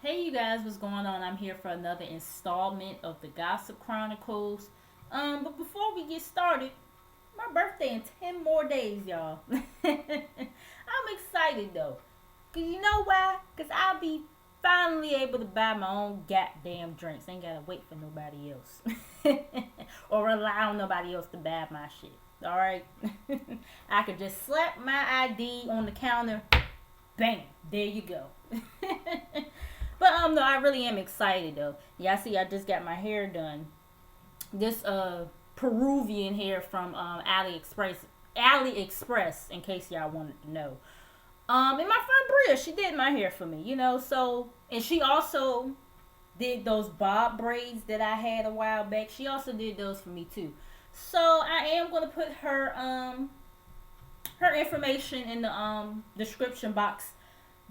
Hey you guys, what's going on? I'm here for another installment of the Gossip Chronicles. But before we get started, my birthday in 10 more days, y'all. I'm excited though. Cause you know why? Cause I'll be finally able to buy my own goddamn drinks. Ain't gotta wait for nobody else. or rely on nobody else to buy my shit. Alright? I could just slap my ID on the counter. Bam! There you go. But no, I really am excited though. Yeah, I see. I just got my hair done. This Peruvian hair from AliExpress. AliExpress, in case y'all wanted to know. And my friend Bria, she did my hair for me. So and she also did those bob braids that I had a while back. She also did those for me too. So I am gonna put her information in the description box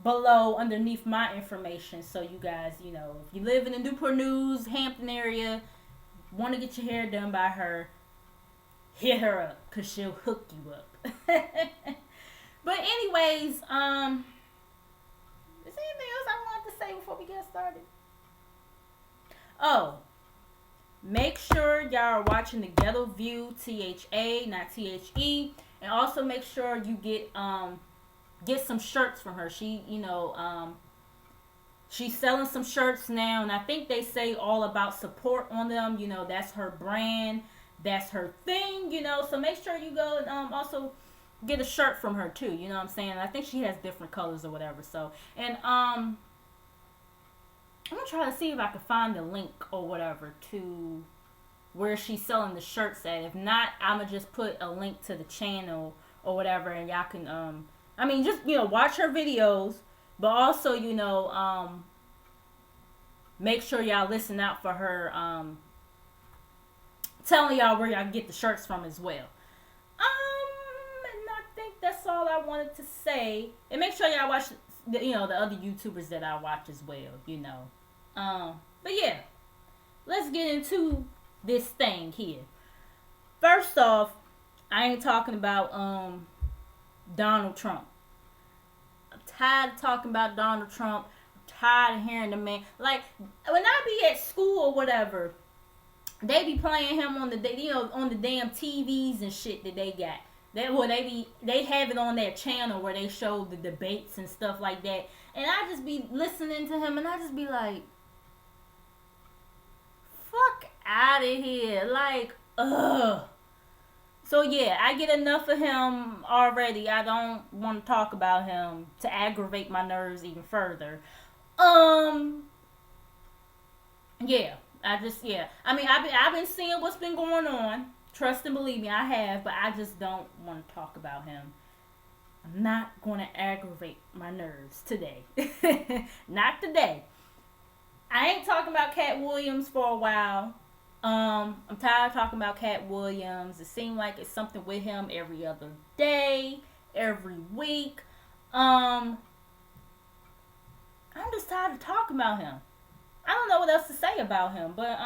below underneath my information, so you guys, if you live in the Newport News, Hampton area, want to get your hair done by her, hit her up because she'll hook you up. But anyways, is there anything else I wanted to say before we get started? Oh, make sure y'all are watching the Ghetto View, THA, not THE, and also make sure you get some shirts from her. She's selling some shirts now, and I think they say all about support on them. That's her brand, that's her thing. So make sure you go and also get a shirt from her too. You know what I'm saying? I think she has different colors or whatever. So and I'm gonna try to see if I can find the link or whatever to where she's selling the shirts at. If not, I'ma just put a link to the channel or whatever, and y'all can just watch her videos, but also make sure y'all listen out for her telling y'all where y'all get the shirts from as well. And I think that's all I wanted to say. And make sure y'all watch the other YouTubers that I watch as well. But yeah, let's get into this thing here. First off, I ain't talking about Donald Trump. I'm tired of talking about Donald Trump. I'm tired of hearing the man. Like when I be at school or whatever, they be playing him on on the damn TVs and shit that they got. They have it on their channel where they show the debates and stuff like that. And I just be listening to him and I just be like, fuck out of here. Like, ugh. So yeah, I get enough of him already. I don't want to talk about him to aggravate my nerves even further. Um, yeah, I've been seeing what's been going on. Trust and believe me, I have, but I just don't want to talk about him. I'm not going to aggravate my nerves today. Not today. I ain't talking about Cat Williams for a while. I'm tired of talking about Cat Williams. It seems like it's something with him every other day, every week. I'm just tired of talking about him. I don't know what else to say about him, but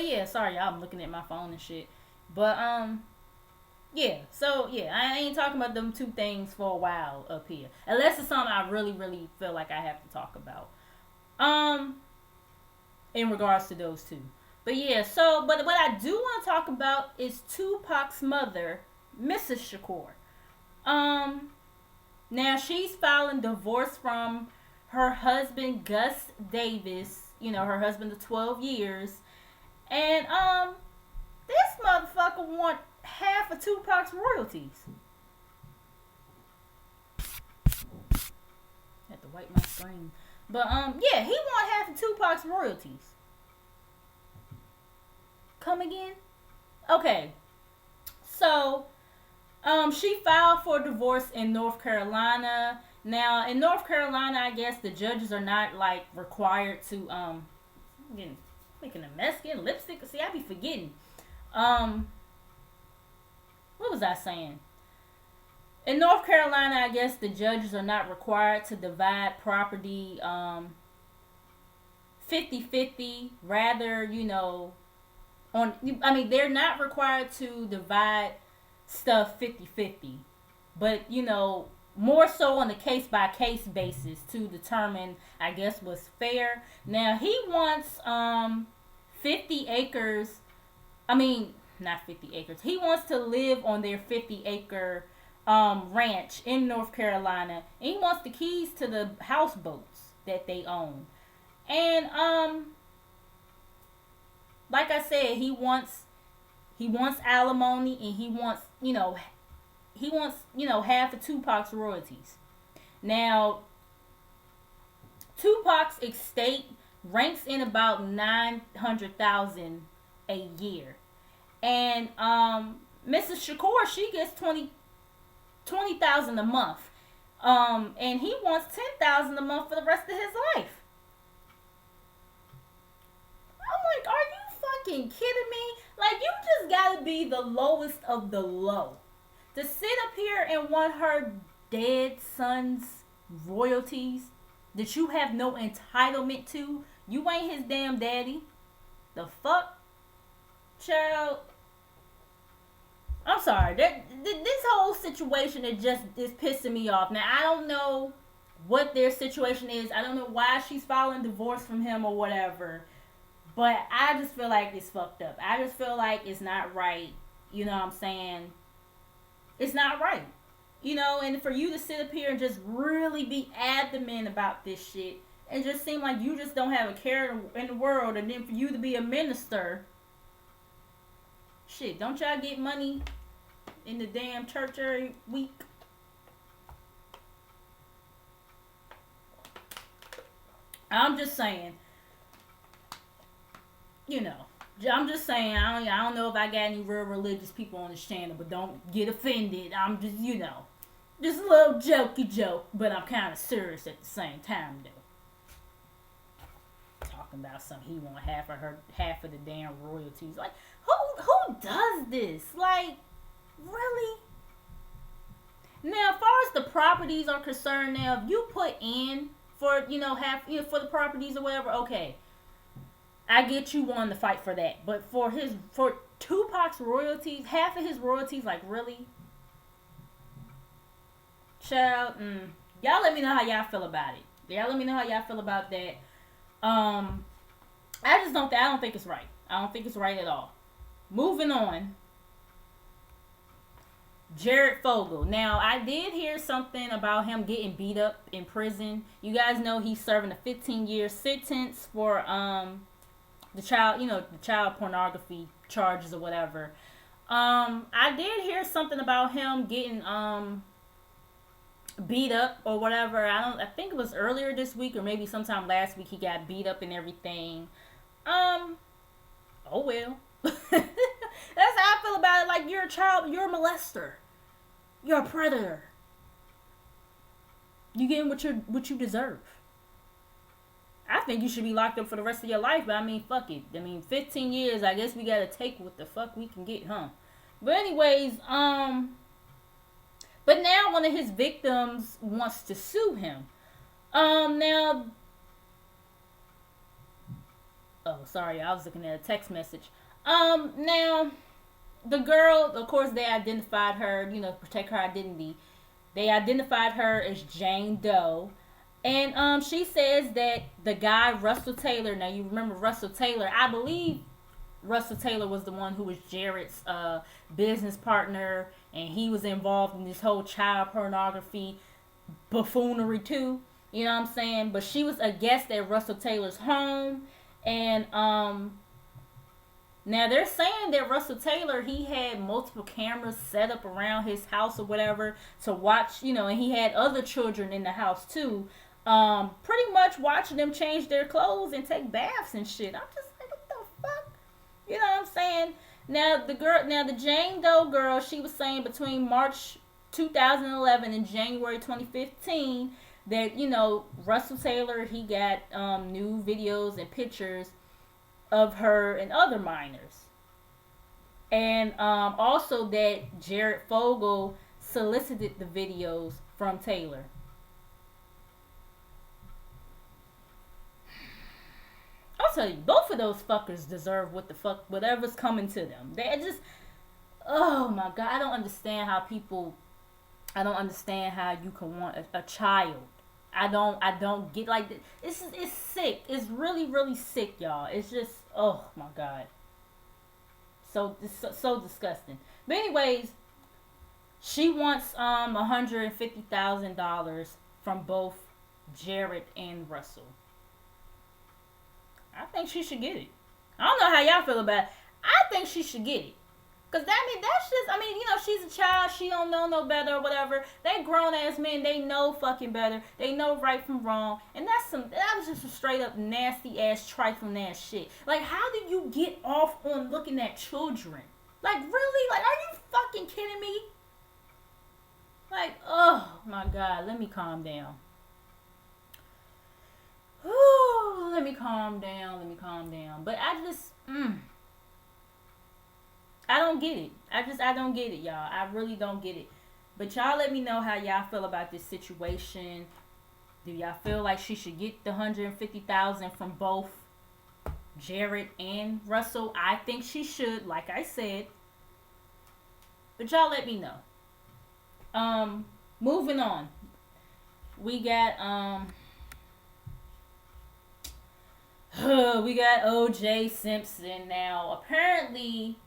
yeah, sorry y'all, I'm looking at my phone and shit. But yeah, so yeah, I ain't talking about them two things for a while up here. Unless it's something I really, really feel like I have to talk about. Um, in regards to those two. But yeah, but what I do want to talk about is Tupac's mother, Mrs. Shakur. Um, Now she's filing divorce from her husband Gus Davis. Her husband of 12 years, and this motherfucker want half of Tupac's royalties. Had to wipe my screen. But yeah, he want half of Tupac's royalties. Come again? Okay. So, she filed for divorce in North Carolina. Now, in North Carolina, I guess the judges are not like required to making a mess, getting lipstick. See, I be forgetting. What was I saying? In North Carolina, I guess the judges are not required to divide property 50-50. Rather, they're not required to divide stuff 50-50. But, more so on a case by case basis to determine, I guess, what's fair. Now he wants 50 acres. I mean, not 50 acres. He wants to live on their 50-acre ranch in North Carolina, and he wants the keys to the houseboats that they own. And like I said, he wants alimony, and he wants half of Tupac's royalties. Now, Tupac's estate ranks in about 900,000 a year, and Mrs. Shakur, she gets 20,000 a month, and he wants 10,000 a month for the rest of his life. I'm like, are you fucking kidding me? Like, you just gotta be the lowest of the low to sit up here and want her dead son's royalties that you have no entitlement to. You ain't his damn daddy. The fuck, child. I'm sorry. This whole situation is pissing me off. Now, I don't know what their situation is. I don't know why she's filing divorce from him or whatever. But I just feel like it's fucked up. I just feel like it's not right. You know what I'm saying? It's not right. And for you to sit up here and just really be adamant about this shit and just seem like you just don't have a care in the world, and then for you to be a minister, shit, don't y'all get money in the damn church every week? I'm just saying, I'm just saying, I don't know if I got any real religious people on this channel, but don't get offended. I'm just, just a little jokey joke, but I'm kind of serious at the same time, though. Talking about something he want half of the damn royalties. Like, who does this? Like, really? Now, as far as the properties are concerned, now if you put in for for the properties or whatever, okay, I get you wanting to fight for that. But for Tupac's royalties, half of his royalties, like, really? Child, y'all let me know how y'all feel about it. Y'all let me know how y'all feel about that. I don't think it's right. I don't think it's right at all. Moving on. Jared Fogle. Now, I did hear something about him getting beat up in prison. You guys know he's serving a 15-year sentence for the child pornography charges or whatever. I did hear something about him getting beat up or whatever. I think it was earlier this week or maybe sometime last week he got beat up and everything. Oh well. That's how I feel about it. Like, you're a child, you're a molester. You're a predator. You getting what you deserve. I think you should be locked up for the rest of your life, but I mean, fuck it. I mean, 15 years, I guess we gotta take what the fuck we can get, huh? But anyways, but now one of his victims wants to sue him. Now, oh, sorry, I was looking at a text message. Now, the girl, of course, they identified her, to protect her identity. They identified her as Jane Doe. And she says that the guy, Russell Taylor, now you remember Russell Taylor, I believe Russell Taylor was the one who was Jared's business partner, and he was involved in this whole child pornography buffoonery too. You know what I'm saying? But she was a guest at Russell Taylor's home, and now they're saying that Russell Taylor, he had multiple cameras set up around his house or whatever to watch, and he had other children in the house too, pretty much watching them change their clothes and take baths and shit. I'm just like, what the fuck? You know what I'm saying? Now the Jane Doe girl, she was saying between March 2011 and January 2015 that, Russell Taylor, he got new videos and pictures of her and other minors. And also that Jared Fogle solicited the videos from Taylor. I'll tell you, both of those fuckers deserve whatever's coming to them. They just, oh my God, I don't understand how people I don't understand how you can want a child. I don't get like this. It's sick. It's really sick, y'all. It's just oh my god. So it's so disgusting. But anyways, she wants $150,000 from both Jared and Russell. I think she should get it. I don't know how y'all feel about it. I think she should get it. Cause that mean that's just she's a child, she don't know no better or whatever. They grown ass men, they know fucking better. They know right from wrong. And that was just a straight up nasty ass trifling ass shit. Like how do you get off on looking at children? Like really? Like are you fucking kidding me? Like, oh my god, let me calm down. Ooh, let me calm down. But I don't get it. I don't get it, y'all. I really don't get it. But y'all let me know how y'all feel about this situation. Do y'all feel like she should get the $150,000 from both Jared and Russell? I think she should, like I said. But y'all let me know. Moving on. We got we got O.J. Simpson now. Apparently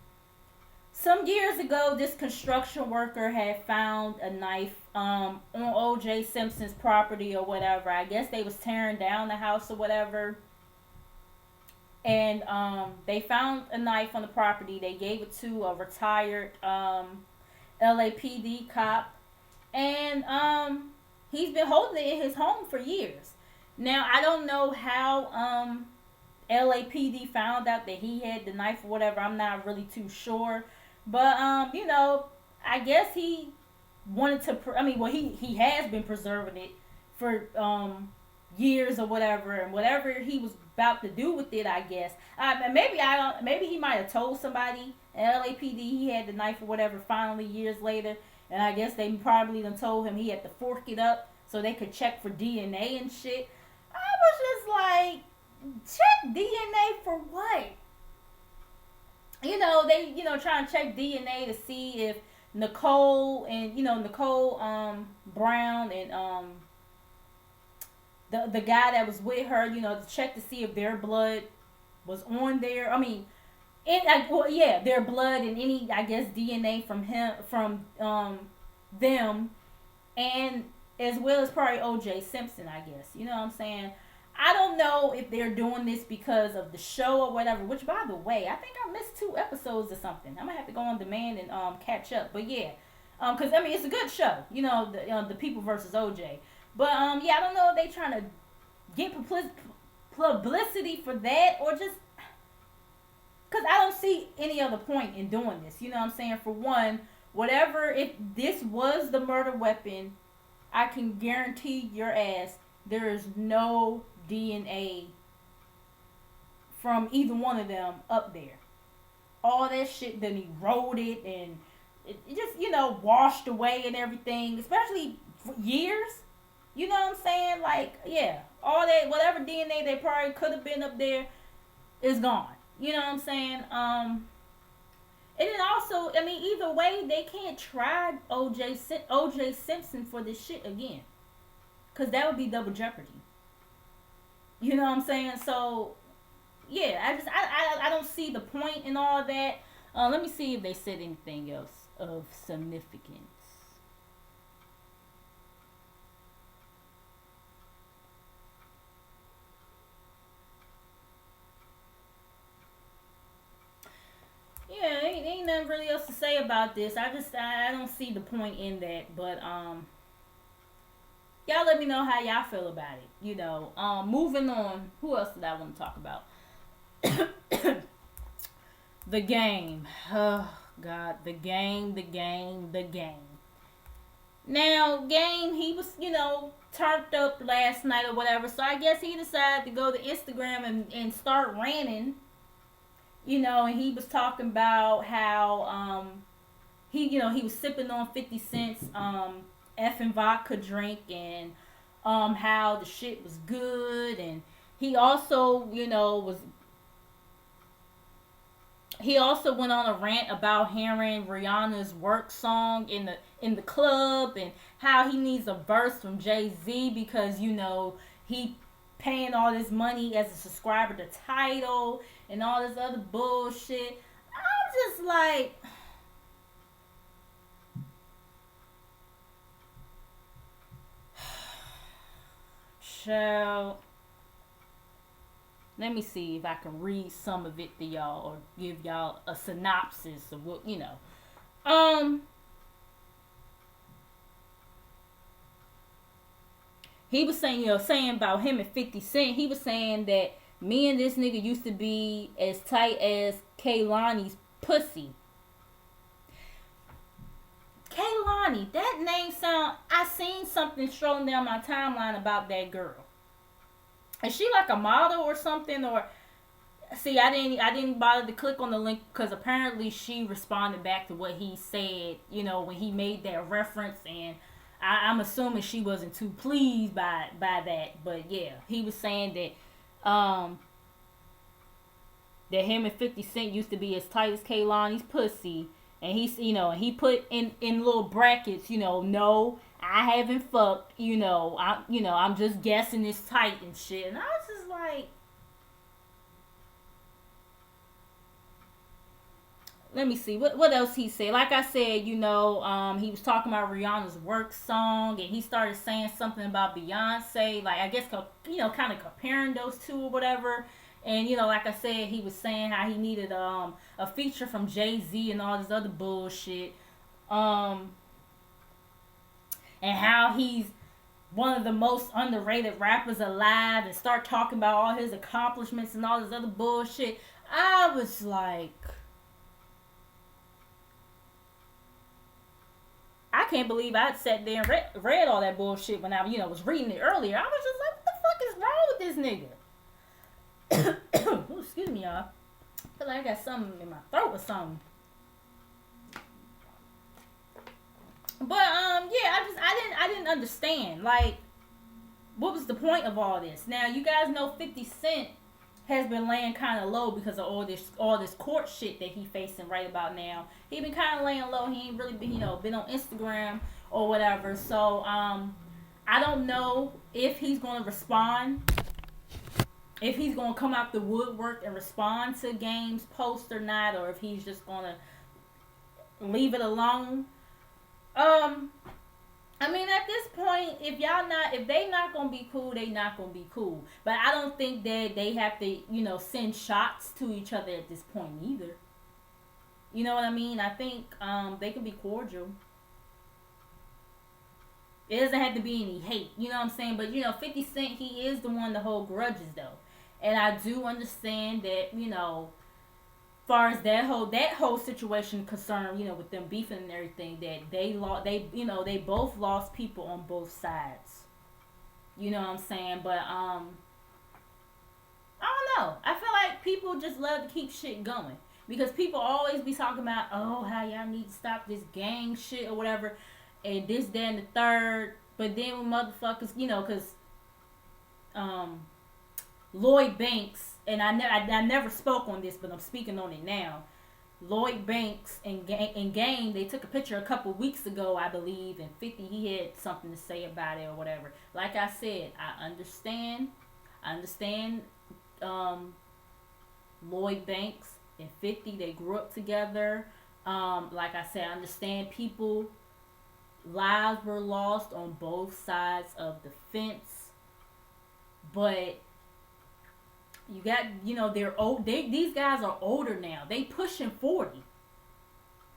some years ago, this construction worker had found a knife on O.J. Simpson's property or whatever. I guess they was tearing down the house or whatever. And they found a knife on the property. They gave it to a retired LAPD cop. And he's been holding it in his home for years. Now, I don't know how LAPD found out that he had the knife or whatever. I'm not really too sure. But, I guess he wanted to, he has been preserving it for years or whatever. And whatever he was about to do with it, I guess. Maybe he might have told somebody at LAPD he had the knife or whatever finally years later. And I guess they probably done told him he had to fork it up so they could check for DNA and shit. I was just like, check DNA for what? They trying to check DNA to see if Nicole Brown and the guy that was with her, to check to see if their blood was on there. Their blood and any, I guess, DNA from them, and as well as probably O.J. Simpson, I guess. You know what I'm saying? I don't know if they're doing this because of the show or whatever, which, by the way, I think I missed 2 episodes or something. I'm going to have to go on demand and catch up. But, yeah. Because, it's a good show. The People versus OJ. But, I don't know if they trying to get publicity for that or just... Because I don't see any other point in doing this. You know what I'm saying? For one, if this was the murder weapon, I can guarantee your ass there is no DNA from either one of them up there. All that shit that he wrote it and it just, washed away and everything, especially for years. You know what I'm saying? Like, yeah, all that, whatever DNA they probably could have been up there is gone. You know what I'm saying? And then also, either way, they can't try O.J. Simpson for this shit again. Because that would be double jeopardy. You know what I'm saying? So, yeah, I don't see the point in all that. Let me see if they said anything else of significance. Yeah, ain't nothing really else to say about this. I don't see the point in that. But, y'all let me know how y'all feel about it. Moving on. Who else did I want to talk about? The Game. Oh, God. The Game. Now, Game, he was, turned up last night or whatever. So, I guess he decided to go to Instagram and start ranting. And he was talking about how, he was sipping on 50 Cent's, effing vodka drink and how the shit was good, and he also was He also went on a rant about hearing Rihanna's work song in the club, and how he needs a verse from Jay-Z because he paying all this money as a subscriber to Tidal and all this other bullshit. I'm just like, child. Let me see if I can read some of it to y'all or give y'all a synopsis of what. Um, he was saying, saying about him and 50 Cent, he was saying that me and this nigga used to be as tight as Kaylani's pussy. Kaylani, that name sound, I seen something strolling down my timeline about that girl. Is she like a model or something? Or see, I didn't bother to click on the link because apparently she responded back to what he said, when he made that reference, and I'm assuming she wasn't too pleased by that. But yeah, he was saying that him and 50 Cent used to be as tight as Kaylani's pussy. And he put in little brackets, no, I haven't fucked, I'm just guessing it's tight and shit. And I was just like, let me see what else he said. Like I said, he was talking about Rihanna's work song, and he started saying something about Beyonce, like I guess kind of comparing those two or whatever. And like I said, he was saying how he needed a feature from Jay-Z and all this other bullshit, and how he's one of the most underrated rappers alive, and start talking about all his accomplishments and all this other bullshit. I was like, I can't believe I sat there and read all that bullshit when I was reading it earlier. I was just like, what the fuck is wrong with this nigga? Ooh, excuse me, y'all. I feel like I got something in my throat or something. But yeah, I didn't understand, like, what was the point of all this. Now you guys know 50 Cent has been laying kind of low because of all this court shit that he facing right about now. He been kind of laying low. He ain't really been been on Instagram or whatever. So I don't know if he's gonna respond, if he's gonna come out the woodwork and respond to Game's post or not, or if he's just gonna leave it alone. I mean, at this point, if they not gonna be cool, they not gonna be cool. But I don't think that they have to, send shots to each other at this point either. You know what I mean? I think they can be cordial. It doesn't have to be any hate. You know what I'm saying? But 50 Cent, he is the one to hold grudges though, and I do understand that far as that whole situation concerned, with them beefing and everything, that they both lost people on both sides. You know what I'm saying? But I don't know. I feel like people just love to keep shit going because people always be talking about, oh, how y'all need to stop this gang shit or whatever, and this, that, and the third. But then when motherfuckers, because Lloyd Banks, and I never spoke on this, but I'm speaking on it now. Lloyd Banks and Game, they took a picture a couple weeks ago, I believe, and 50, he had something to say about it or whatever. Like I said, I understand Lloyd Banks and 50, they grew up together. Like I said, I understand lives were lost on both sides of the fence, but you got, they're old. These guys are older now. They pushing 40.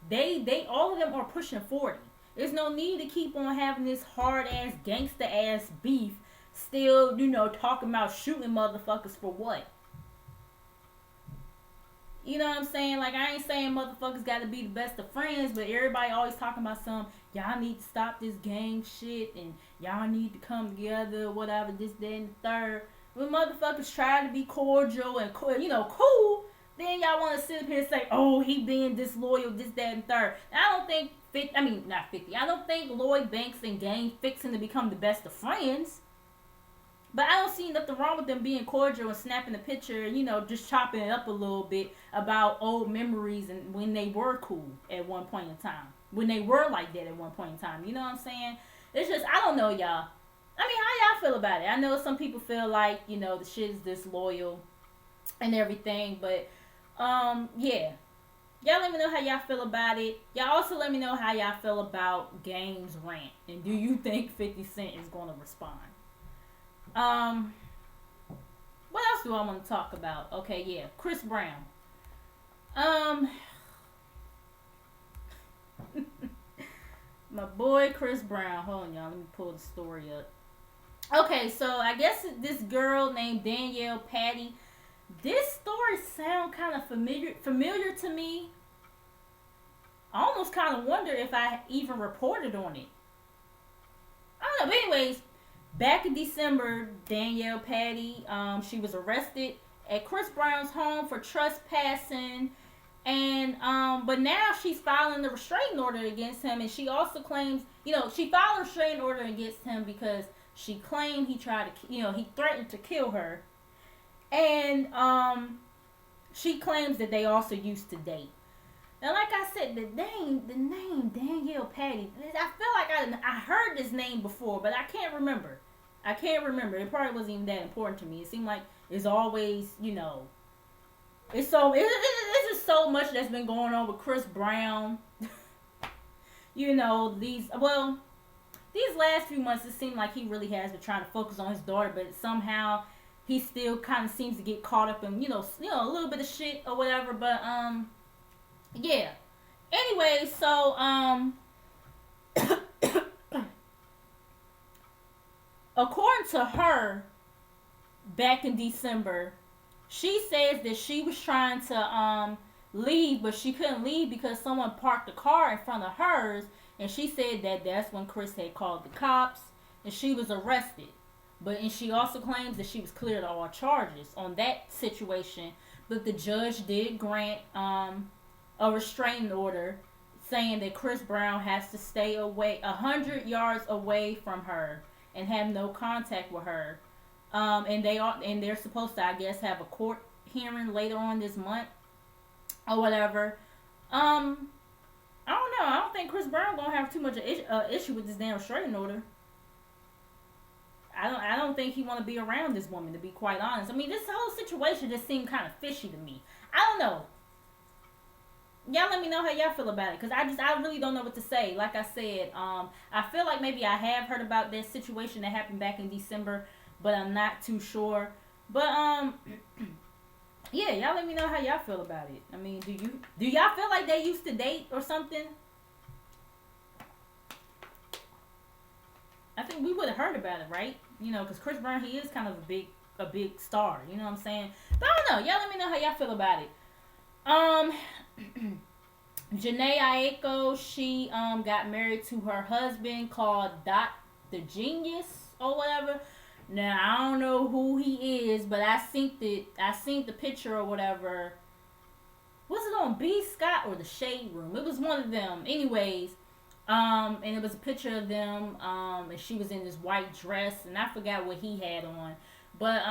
They all of them are pushing 40. There's no need to keep on having this hard ass gangster ass beef. Still, talking about shooting motherfuckers for what? You know what I'm saying? Like, I ain't saying motherfuckers got to be the best of friends, but everybody always talking about y'all need to stop this gang shit, and y'all need to come together, whatever, this, that, and the third. When motherfuckers try to be cordial and cool, then y'all want to sit up here and say, oh, he being disloyal, this, that, and third. And I don't think not 50. I don't think Lloyd Banks and Game fixing to become the best of friends. But I don't see nothing wrong with them being cordial and snapping a picture, just chopping it up a little bit about old memories and when they were cool at one point in time. When they were like that at one point in time. You know what I'm saying? It's just, I don't know, y'all. I mean, how y'all feel about it? I know some people feel like, the shit is disloyal and everything, but, yeah. Y'all let me know how y'all feel about it. Y'all also let me know how y'all feel about Game's rant. And do you think 50 Cent is going to respond? Um, what else do I want to talk about? Okay, yeah, Chris Brown. Um, my boy Chris Brown. Hold on, y'all. Let me pull the story up. Okay, so I guess this girl named Danielle Patty. This story sound kind of familiar to me. I almost kind of wonder if I even reported on it. I don't know. But anyways, back in December, Danielle Patty, she was arrested at Chris Brown's home for trespassing, and but now she's filing a restraining order against him, and she also claims, she filed a restraining order against him because she claimed he tried to, he threatened to kill her, and she claims that they also used to date. Now, like I said, the name Danielle Patty, I feel like I heard this name before, but I can't remember. It probably wasn't even that important to me. It seemed like it's always, it's just so much that's been going on with Chris Brown. These last few months, it seemed like he really has been trying to focus on his daughter, but somehow he still kind of seems to get caught up in, a little bit of shit or whatever. But yeah. Anyway, so according to her, back in December, she says that she was trying to leave, but she couldn't leave because someone parked a car in front of hers, and she said that that's when Chris had called the cops, and she was arrested. And she also claims that she was cleared of all charges on that situation, but the judge did grant a restraining order saying that Chris Brown has to stay away 100 yards away from her and have no contact with her. They're supposed to, I guess, have a court hearing later on this month or whatever. I don't know. I don't think Chris Brown gonna have too much issue with this damn restraining order. I don't think he want to be around this woman, to be quite honest. I mean, this whole situation just seemed kind of fishy to me. I don't know. Y'all let me know how y'all feel about it, because I really don't know what to say. Like I said, I feel like maybe I have heard about this situation that happened back in December, but I'm not too sure. But yeah, y'all let me know how y'all feel about it. I mean, do y'all feel like they used to date or something? I think we would have heard about it, right? Because Chris Brown, he is kind of a big star. You know what I'm saying? But I don't know. Y'all let me know how y'all feel about it. Janae Aiko, she got married to her husband called Dot the Genius or whatever. Now I don't know who he is, but I seen the picture or whatever. Was it on B Scott or the Shade Room? It was one of them. Anyways, and it was a picture of them, and she was in this white dress, and I forgot what he had on, but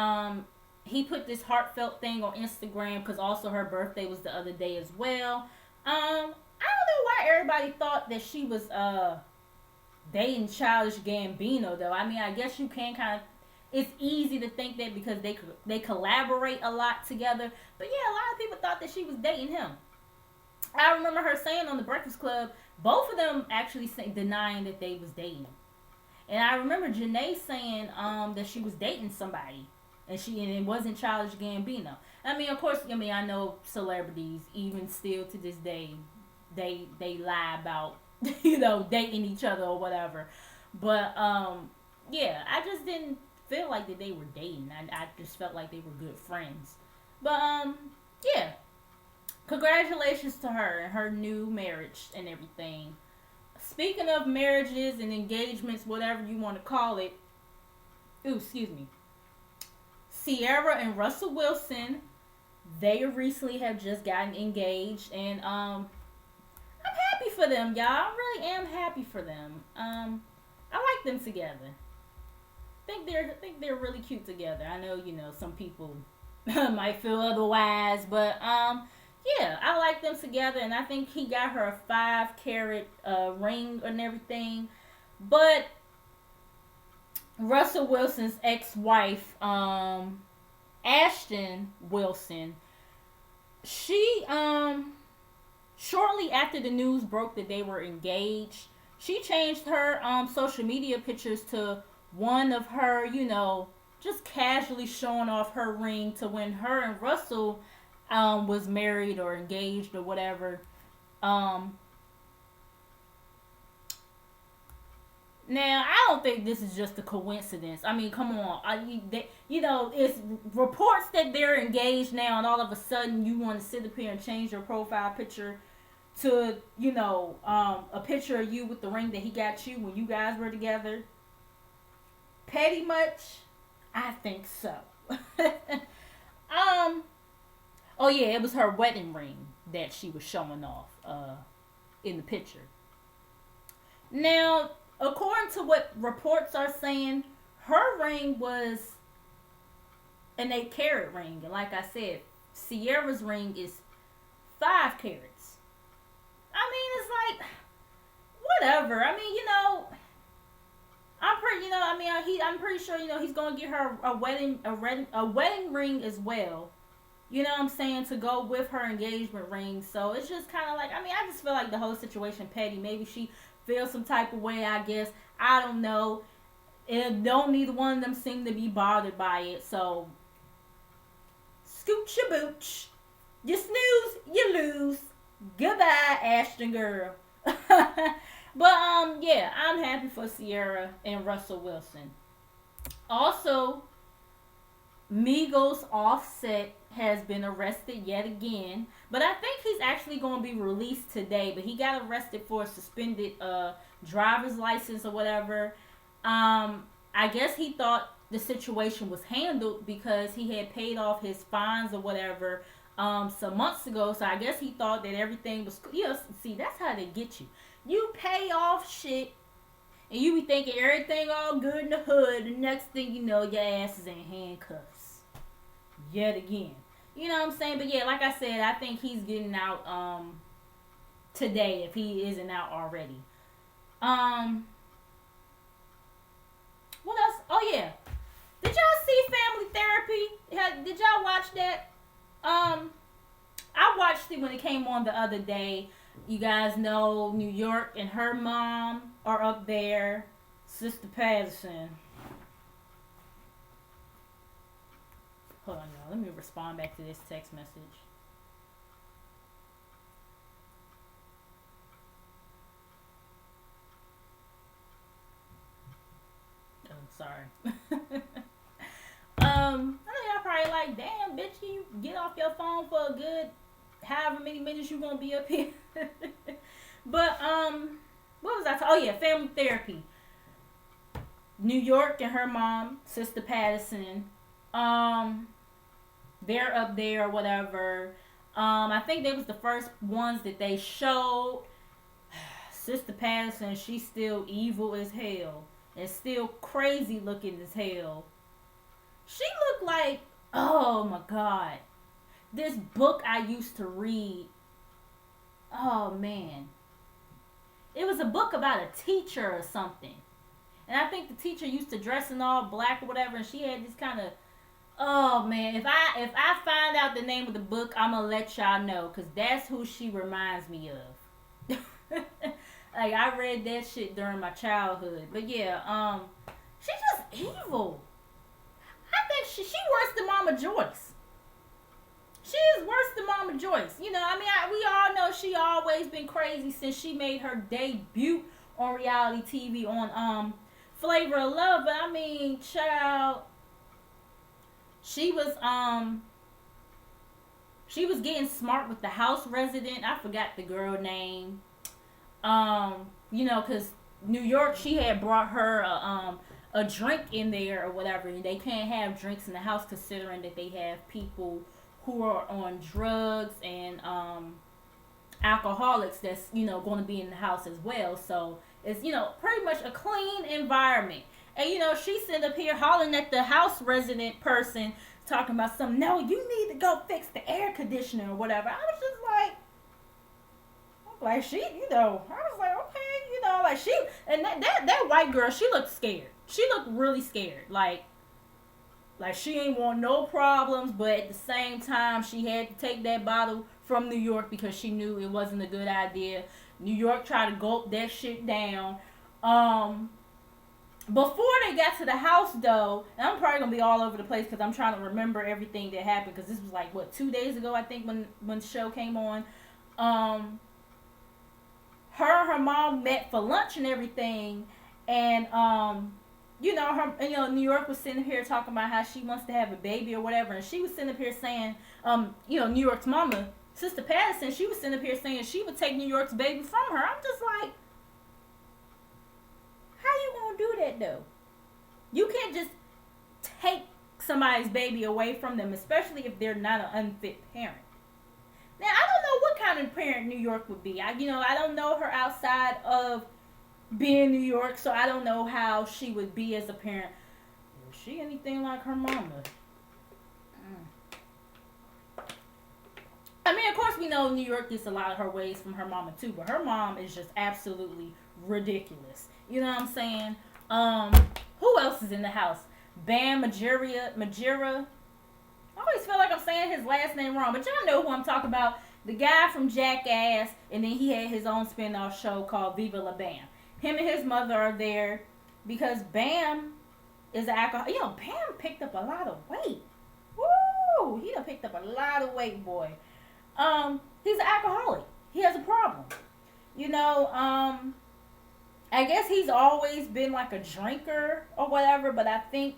he put this heartfelt thing on Instagram because also her birthday was the other day as well. I don't know why everybody thought that she was dating Childish Gambino though. I mean, I guess you can kind of. It's easy to think that because they collaborate a lot together. But yeah, a lot of people thought that she was dating him. I remember her saying on the Breakfast Club, both of them actually denying that they was dating. And I remember Janae saying that she was dating somebody. And it wasn't Childish Gambino. I mean, of course, I know celebrities, even still to this day, they lie about, dating each other or whatever. But, yeah, I just didn't feel like that they were dating. I just felt like they were good friends. But, yeah. Congratulations to her and her new marriage and everything. Speaking of marriages and engagements, whatever you want to call it. Ooh, excuse me. Sierra and Russell Wilson, they recently have just gotten engaged, and I'm happy for them, y'all. I really am happy for them. I like them together. think they're really cute together. I know some people might feel otherwise, but yeah, I like them together, and I think he got her a 5 carat ring and everything. But Russell Wilson's ex-wife, Ashton Wilson, she shortly after the news broke that they were engaged, she changed her social media pictures to one of her, just casually showing off her ring to when her and Russell was married or engaged or whatever. Um, Now, I don't think this is just a coincidence. I mean, come on. It's reports that they're engaged now, and all of a sudden you want to sit up here and change your profile picture to, a picture of you with the ring that he got you when you guys were together. Petty much? I think so. um. Oh yeah, it was her wedding ring that she was showing off in the picture. Now, according to what reports are saying, her ring was an 8 carat ring. And like I said, Sierra's ring is 5 carats. I mean, it's like, whatever. I mean, I'm pretty, I'm pretty sure, he's going to get her a wedding ring as well. You know what I'm saying? To go with her engagement ring. So it's just kind of like, I just feel like the whole situation petty. Maybe she feels some type of way, I guess. I don't know. And don't neither one of them seem to be bothered by it. So, scoot your booch. You snooze, you lose. Goodbye, Ashton girl. But, yeah, I'm happy for Sierra and Russell Wilson. Also, Migos Offset has been arrested yet again, but I think he's actually going to be released today. But he got arrested for a suspended driver's license or whatever. I guess he thought the situation was handled because he had paid off his fines or whatever some months ago. So I guess he thought that everything was, see, that's how they get you. You pay off shit and you be thinking everything all good in the hood. The next thing you know, your ass is in handcuffs yet again. You know what I'm saying? But yeah, like I said, I think he's getting out today if he isn't out already. What else? Oh yeah. Did y'all see Family Therapy? Did y'all watch that? I watched it when it came on the other day. You guys know New York and her mom are up there. Sister Patterson. Hold on, y'all. Let me respond back to this text message. Oh, sorry. I know y'all probably like, damn, bitch, can you get off your phone for a good however many minutes you gonna be up here? But what was I? Oh yeah, Family Therapy. New York and her mom, Sister Patterson. They're up there or whatever. I think they was the first ones that they showed. Sister Patterson, she's still evil as hell and still crazy looking as hell. She looked like, oh my god, this book I used to read. Oh man, it was a book about a teacher or something, and I think the teacher used to dress in all black or whatever, and she had this kind of. Oh man, if I find out the name of the book, I'm gonna let y'all know, cause that's who she reminds me of. Like I read that shit during my childhood, but yeah, she's just evil. I think she worse than Mama Joyce. She is worse than Mama Joyce. We all know she always been crazy since she made her debut on reality TV on Flavor of Love. But I mean, child, she was getting smart with the house resident. I forgot the girl name. Cause New York, she had brought her a drink in there or whatever, and they can't have drinks in the house considering that they have people who are on drugs and alcoholics that's going to be in the house as well. So it's pretty much a clean environment. And she sitting up here hollering at the house resident person, talking about something. No, you need to go fix the air conditioner or whatever. I was just like she, I was like, okay, like she, and that white girl, she looked scared. She looked really scared. Like she ain't want no problems, but at the same time, she had to take that bottle from New York because she knew it wasn't a good idea. New York tried to gulp that shit down. Before they got to the house, though, and I'm probably gonna be all over the place because I'm trying to remember everything that happened, because this was like 2 days ago, I think, when the show came on. Her and her mom met for lunch and everything, and New York was sitting here talking about how she wants to have a baby or whatever, and she was sitting up here saying, New York's mama, Sister Patterson, she was sitting up here saying she would take New York's baby from her. I'm just like, how you gonna do that though? You can't just take somebody's baby away from them, especially if they're not an unfit parent. Now, I don't know what kind of parent New York would be. I don't know her outside of being New York, so I don't know how she would be as a parent. Is she anything like her mama? I mean, of course, we know New York gets a lot of her ways from her mama too, but her mom is just absolutely ridiculous. You know what I'm saying? Who else is in the house? Bam Majera. I always feel like I'm saying his last name wrong, but y'all know who I'm talking about. The guy from Jackass, and then he had his own spin-off show called Viva La Bam. Him and his mother are there because Bam is an alcohol. Bam picked up a lot of weight. Woo! He done picked up a lot of weight, boy. He's an alcoholic. He has a problem. I guess he's always been like a drinker or whatever, but I think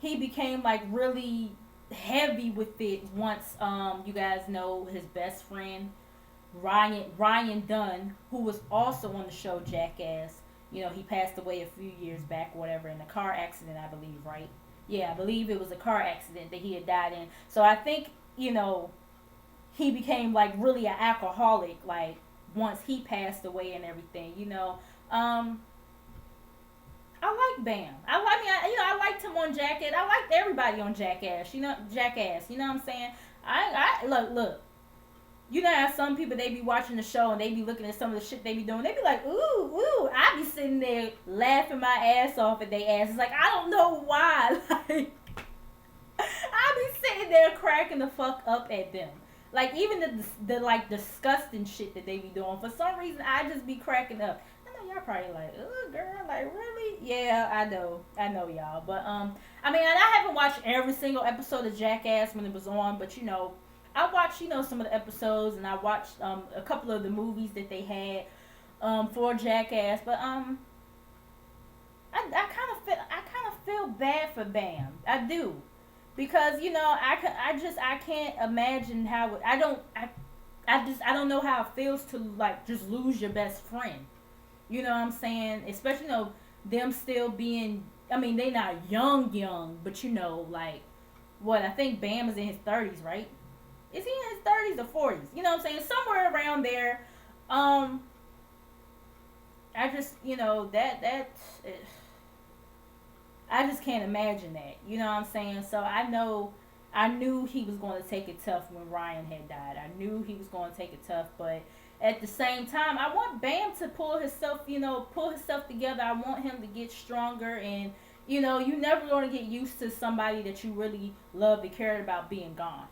he became like really heavy with it once you guys know his best friend Ryan Dunn, who was also on the show Jackass. He passed away a few years back or whatever in a car accident, I believe, right? Yeah, I believe it was a car accident that he had died in. So I think, he became like really an alcoholic like once he passed away and everything, I like Bam. I liked him on Jackass. I liked everybody on Jackass. Jackass. You know what I'm saying? I look. How some people, they be watching the show and they be looking at some of the shit they be doing. They be like, ooh. I be sitting there laughing my ass off at their asses. Like, I don't know why. Like, I be sitting there cracking the fuck up at them. Like, even the like disgusting shit that they be doing. For some reason, I just be cracking up. Y'all probably like, oh girl, like really? Yeah, I know y'all. But I mean, and I haven't watched every single episode of Jackass when it was on, but I watched some of the episodes, and I watched a couple of the movies that they had for Jackass. But I kind of feel bad for Bam. I do, because I can't imagine how I don't know how it feels to like just lose your best friend. You know what I'm saying? Especially, them still being, I mean, they not young, but like, what, I think Bam is in his 30s, right? Is he in his 30s or 40s? You know what I'm saying? Somewhere around there. I just, I just can't imagine that. You know what I'm saying? So I knew he was going to take it tough when Ryan had died. I knew he was going to take it tough, but at the same time, I want Bam to pull himself together. I want him to get stronger, and you never going to get used to somebody that you really loved and cared about being gone.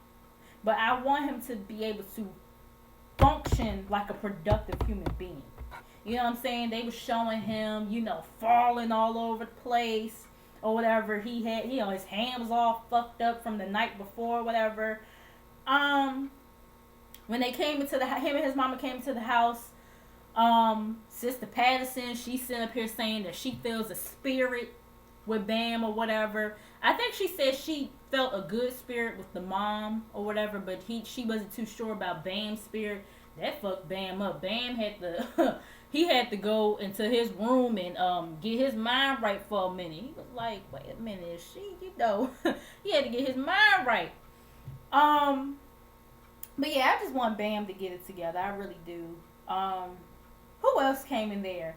But I want him to be able to function like a productive human being. You know what I'm saying? They were showing him, falling all over the place or whatever. He had, his hand was all fucked up from the night before, whatever. When they came into him and his mama came into the house, Sister Patterson, she's sitting up here saying that she feels a spirit with Bam or whatever. I think she said she felt a good spirit with the mom or whatever, but she wasn't too sure about Bam's spirit. That fucked Bam up. Bam had to he had to go into his room and get his mind right for a minute. He was like, wait a minute, is she, he had to get his mind right. But yeah, I just want Bam to get it together. I really do. Who else came in there?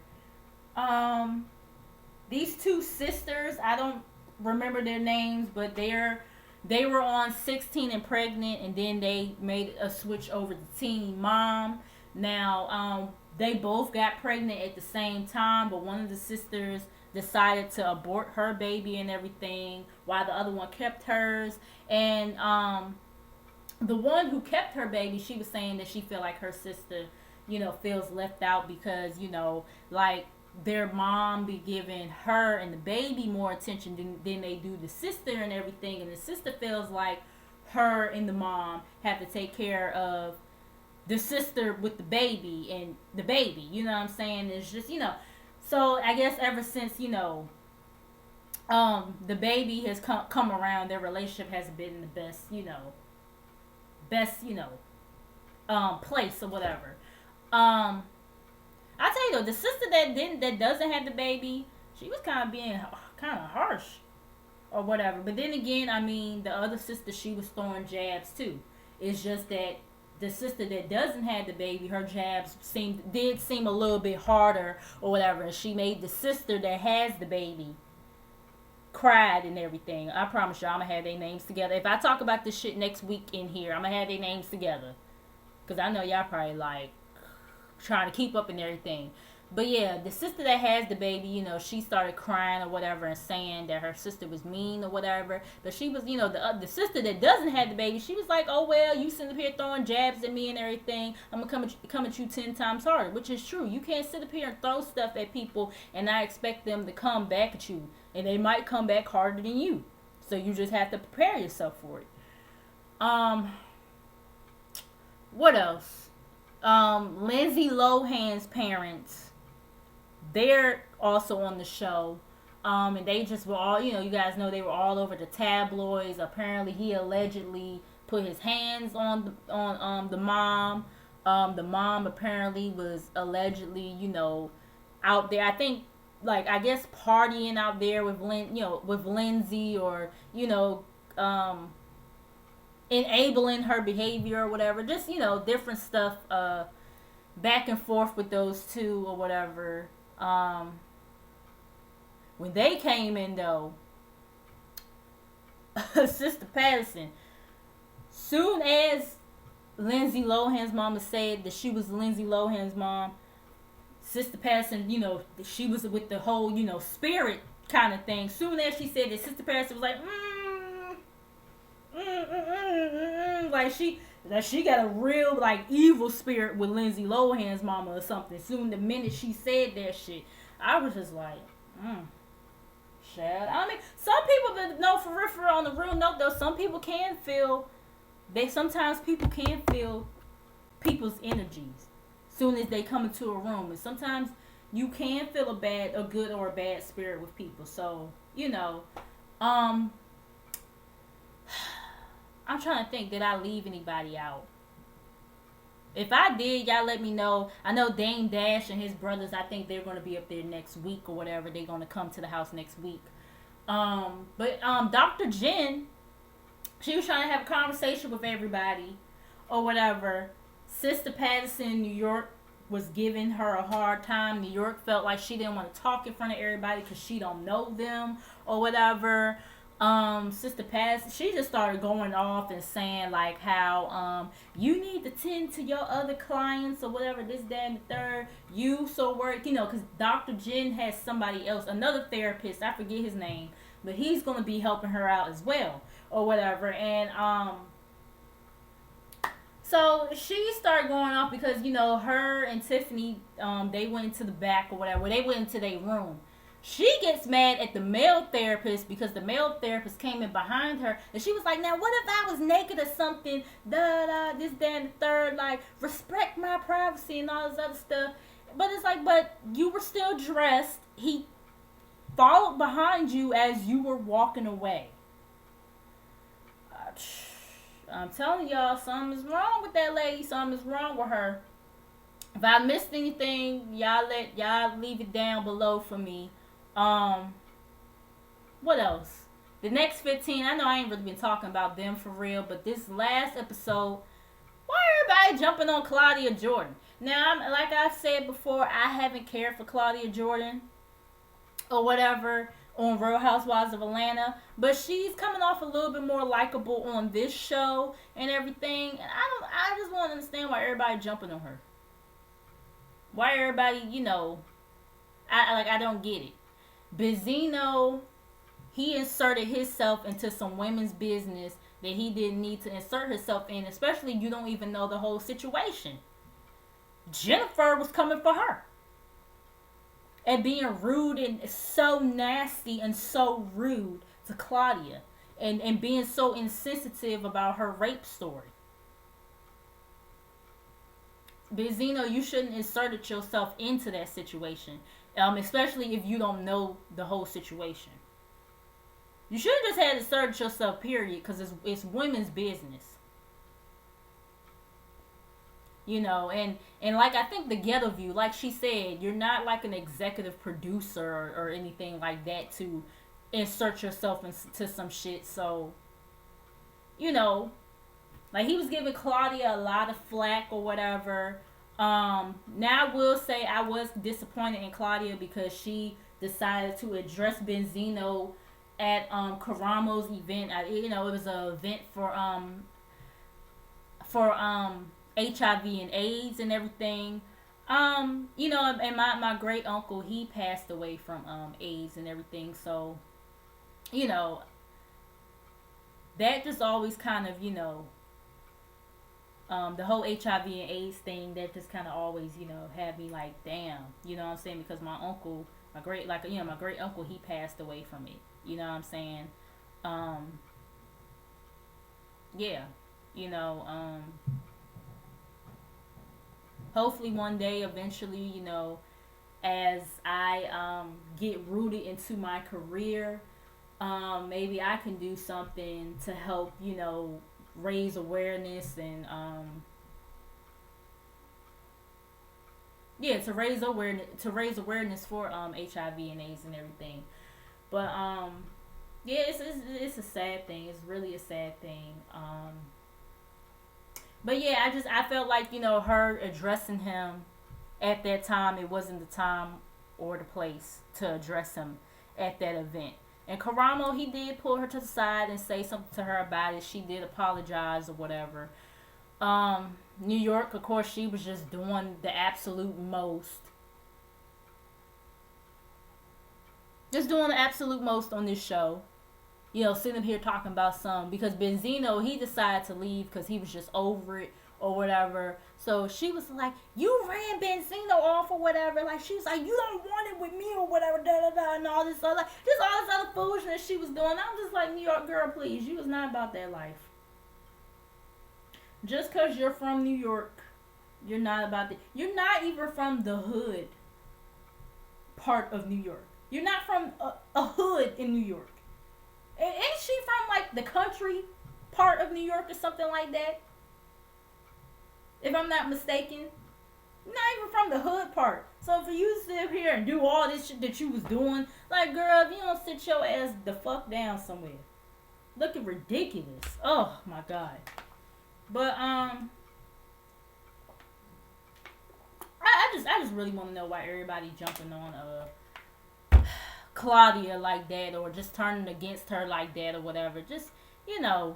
these two sisters, I don't remember their names, but they were on 16 and pregnant, and then they made a switch over to teen mom. Now, they both got pregnant at the same time, but one of the sisters decided to abort her baby and everything, while the other one kept hers. And the one who kept her baby, she was saying that she felt like her sister, feels left out because, like their mom be giving her and the baby more attention than they do the sister and everything. And the sister feels like her and the mom have to take care of the sister with the baby and the baby. You know what I'm saying? It's just, So I guess ever since, the baby has come around, their relationship hasn't been the best, place or whatever. I tell you though, the sister that doesn't have the baby, she was kind of being kind of harsh or whatever. But then again, I mean, the other sister, she was throwing jabs too. It's just that the sister that doesn't have the baby, her jabs did seem a little bit harder or whatever. And she made the sister that has the baby cried and everything. I promise you, I'm gonna have their names together. If I talk about this shit next week in here, I'm gonna have their names together. Because I know y'all probably like trying to keep up and everything. But yeah, the sister that has the baby, she started crying or whatever and saying that her sister was mean or whatever. But she was, the sister that doesn't have the baby, she was like, oh, well, you sitting up here throwing jabs at me and everything. I'm going to come at you 10 times harder, which is true. You can't sit up here and throw stuff at people and not expect them to come back at you. And they might come back harder than you. So you just have to prepare yourself for it. What else? Lindsay Lohan's parents, they're also on the show. And they just were all, you guys know they were all over the tabloids. Apparently he allegedly put his hands on the mom. The mom apparently was allegedly, out there. I think, like, I guess partying out there with Lindsay, or, enabling her behavior or whatever. Just, different stuff back and forth with those two or whatever. When they came in, though, Sister Patterson, soon as Lindsay Lohan's mama said that she was Lindsay Lohan's mom, Sister Patterson, she was with the whole, spirit kind of thing. Soon as she said that, Sister Patterson was like, like she got a real like evil spirit with Lindsay Lohan's mama or something. Soon the minute she said that shit, I was just like, Shad. I mean, some people that know for real on the real note though, some people can feel. Sometimes people can feel people's energies soon as they come into a room, and sometimes you can feel a good or a bad spirit with people. So I'm trying to think, did I leave anybody out? If I did, y'all let me know. I know Dame Dash and his brothers, I think they're going to be up there next week or whatever. They're going to come to the house next week. But Dr. Jen, she was trying to have a conversation with everybody or whatever. Sister Patterson in New York was giving her a hard time. New York felt like she didn't want to talk in front of everybody because she don't know them or whatever. Sister Patterson, she just started going off and saying like how you need to tend to your other clients or whatever, this, that, and the third. You so worried, because Dr. Jen has somebody else, another therapist, I forget his name, but he's going to be helping her out as well or whatever. And so she started going off because her and Tiffany, they went into the back or whatever, they went into their room. She gets mad at the male therapist because the male therapist came in behind her and she was like, now what if I was naked or something, this, that, and the third, like, respect my privacy and all this other stuff. But it's like, but you were still dressed. He followed behind you as you were walking away. I'm telling y'all, something's wrong with that lady. Something's wrong with her. If I missed anything, y'all leave it down below for me. What else? The next 15, I know I ain't really been talking about them for real, but this last episode, why everybody jumping on Claudia Jordan? Now, like I said before, I haven't cared for Claudia Jordan. or whatever on Real Housewives of Atlanta, but she's coming off a little bit more likable on this show and everything. And I just want to understand why everybody jumping on her. Why everybody, I don't get it. Benzino, he inserted himself into some women's business that he didn't need to insert himself in, especially you don't even know the whole situation. Jennifer was coming for her and being rude and so nasty and so rude to Claudia, and being so insensitive about her rape story. Benzino, you shouldn't inserted yourself into that situation, especially if you don't know the whole situation. You should have just had inserted yourself, period, because it's women's business. And like, I think the Ghetto View, like she said, you're not like an executive producer or anything like that to insert yourself into some shit. So, like, he was giving Claudia a lot of flack or whatever. Now I will say I was disappointed in Claudia because she decided to address Benzino at Karamo's event. It was an event for HIV and AIDS and everything. And my great uncle, he passed away from AIDS and everything. So, that just always kind of, the whole HIV and AIDS thing, that just kind of always, had me like, damn, you know what I'm saying? Because my uncle, my great uncle, he passed away from it. You know what I'm saying? Yeah, hopefully one day, eventually, as I get rooted into my career, maybe I can do something to help, raise awareness and to raise awareness for HIV and AIDS and everything. But yeah, it's a sad thing. It's really a sad thing. But yeah, I felt like, her addressing him at that time, it wasn't the time or the place to address him at that event. And Karamo, he did pull her to the side and say something to her about it. She did apologize or whatever. New York, of course, she was just doing the absolute most. Just doing the absolute most on this show. Sitting here talking about because Benzino, he decided to leave because he was just over it or whatever. So she was like, you ran Benzino off or whatever. Like, she was like, you don't want it with me or whatever, da da da, and all this other, foolishness she was doing. I'm just like, New York girl, please, you was not about that life. Just because you're from New York, you're not about that. You're not even from the hood part of New York. You're not from a hood in New York. Ain't she from, like, the country part of New York or something like that? If I'm not mistaken. Not even from the hood part. So for you to sit here and do all this shit that you was doing, like, girl, if you don't sit your ass the fuck down somewhere. Looking ridiculous. Oh, my God. But, I just really want to know why everybody jumping on, Claudia like that, or just turning against her like that or whatever. Just, I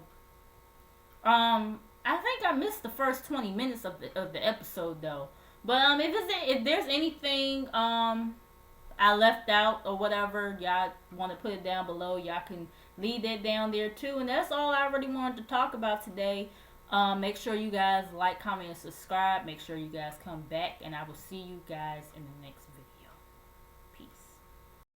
think I missed the first 20 minutes of the episode though. But if there's anything I left out or whatever, y'all want to put it down below, y'all can leave that down there too. And that's all I really wanted to talk about today. Make sure you guys like, comment, and subscribe. Make sure you guys come back, and I will see you guys in the next